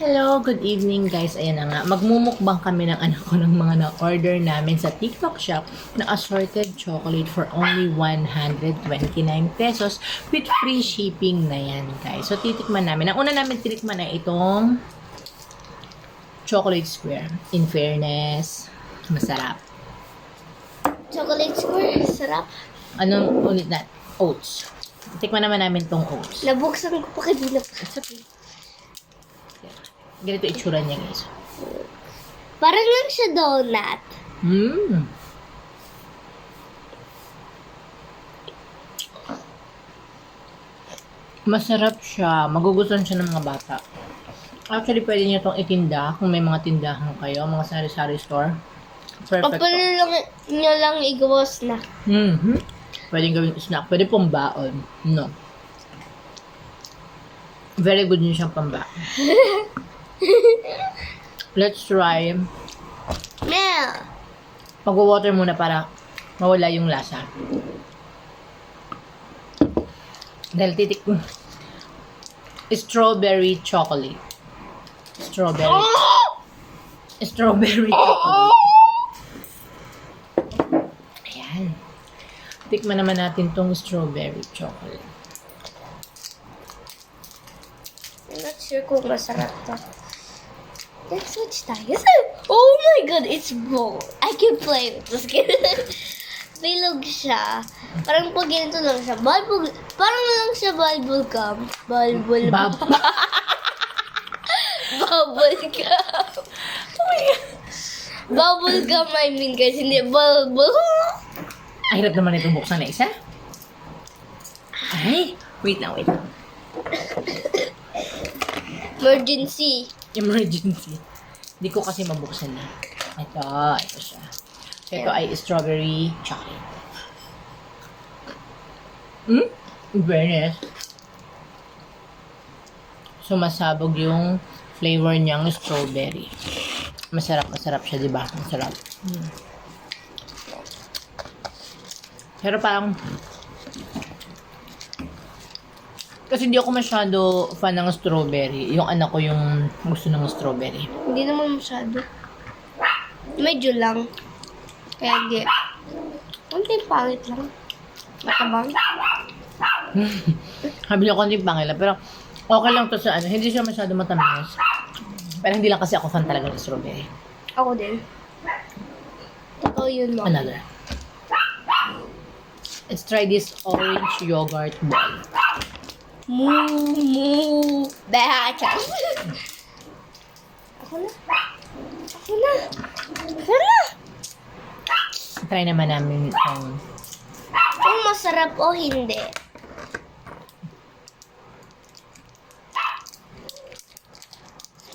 Hello, good evening guys. Ayan na nga, magmumukbang kami ng anak ko ng mga na-order namin sa TikTok shop na assorted chocolate for only 129 pesos with free shipping na yan guys. So titikman namin. Ang una namin titikman ay itong chocolate square. In fairness, masarap. Chocolate square, sarap. Anong ulit na? Oats. Tikman naman namin tong oats. Nabuksan ko pa kanina. It's okay. Ganito itsura niya guys. Parang lang siya donut. Masarap siya. Magugustuhan siya ng mga bata. Actually, pwede niyo itong itinda kung may mga tindahan kayo, mga sari-sari store. Perfect. Kapag nyo lang igawa snack. Pwede gawin snack. Pwede pong baon. No. Very good yun siyang pambaon. Let's try. Mel. Pag-water muna para mawala yung lasa. Dahil titik strawberry chocolate. Strawberry chocolate. Ayan. Tikman naman natin tong strawberry chocolate. I'm not sure kung masarap to. Let's switch tayo. Oh my god, it's bold. I can play with this. Bilog siya. Parang pag ganito lang siya. Parang lang siya bubble gum. Bubble gum. Bubble gum, I mean, guys. Hindi bubble. Ay, hirap naman itong buksan na isa. Ay, wait lang. Emergency. Emergency. Hindi ko kasi mabuksan na. Ito siya. So, ito ay strawberry chocolate. In fairness. Sumasabog yung flavor niyang strawberry. Masarap siya, di ba? Masarap. Pero parang kasi hindi ako masyado fan ng strawberry. Yung anak ko yung gusto ng strawberry. Hindi naman masyado. Medyo lang. Kaya hindi. Konting pangit lang. Matabang. Sabi niya konting pangila. Pero okay lang to sa ano. Hindi siya masyado matamis. Pero hindi lang kasi ako fan talaga ng strawberry. Ako din. Totoo yun, Mom. Another. Let's try this orange yogurt ball. Moo. Bacha. Ako na. Try naman namin itong Kung masarap o hindi.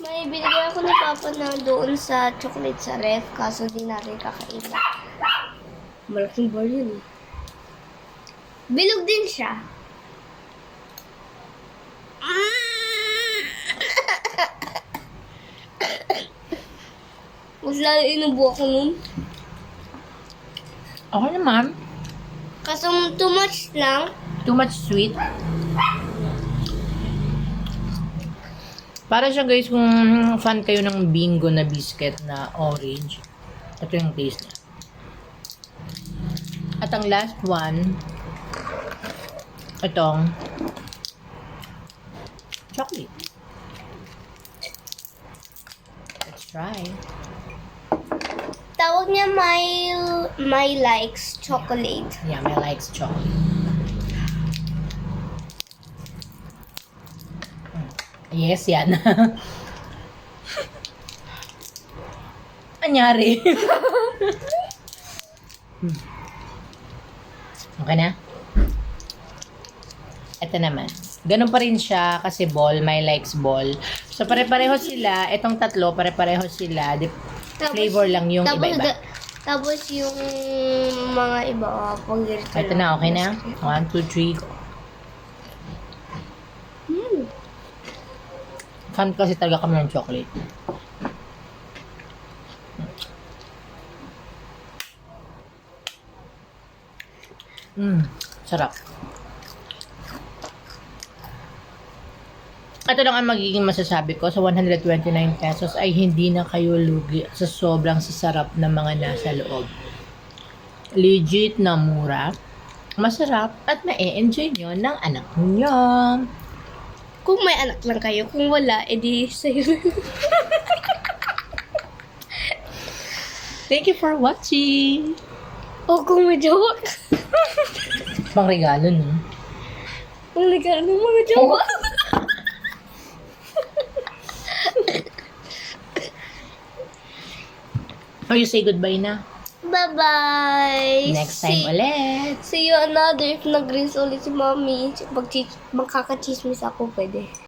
May binigay ako ni Papa na doon sa chocolate sa ref, kaso di natin kakainin. Malaking bar yun. Bilog din siya. Mas lalo inubo ako nun. okay naman. Kaso too much lang. Too much sweet. Para siya guys, kung fan kayo ng Bingo na biscuit na orange, ito yung taste niya. At ang last one, itong chocolate. Let's try. Tawag niya my likes chocolate. Yeah, my likes chocolate. Yes, yan. Anyari. Okay na? Ito naman. Ganun pa rin siya kasi ball, my likes ball. So, pare-pareho sila. Itong tatlo, pare-pareho sila. Flavor lang yung iba-iba. Tapos yung mga iba, pag-irito Ito na, okay na? 1, 2, 3, go. Fan kasi talaga kami ng chocolate. Sarap. Ito lang ang magiging masasabi ko sa 129 pesos ay hindi na kayo lugi sa sobrang sasarap ng mga nasa loob. Legit na mura, masarap at ma-enjoy nyo ng anak niyo. Kung may anak lang kayo, kung wala, edi sa'yo. Thank you for watching! O kung may jowa ka. Pang regalo, no? Ang ligaw ng mga jowa. Oh, you say goodbye na. Bye-bye! Next time ulit. See you another if nag-rinse ulit si mommy. Magkakachismis ako, pwede.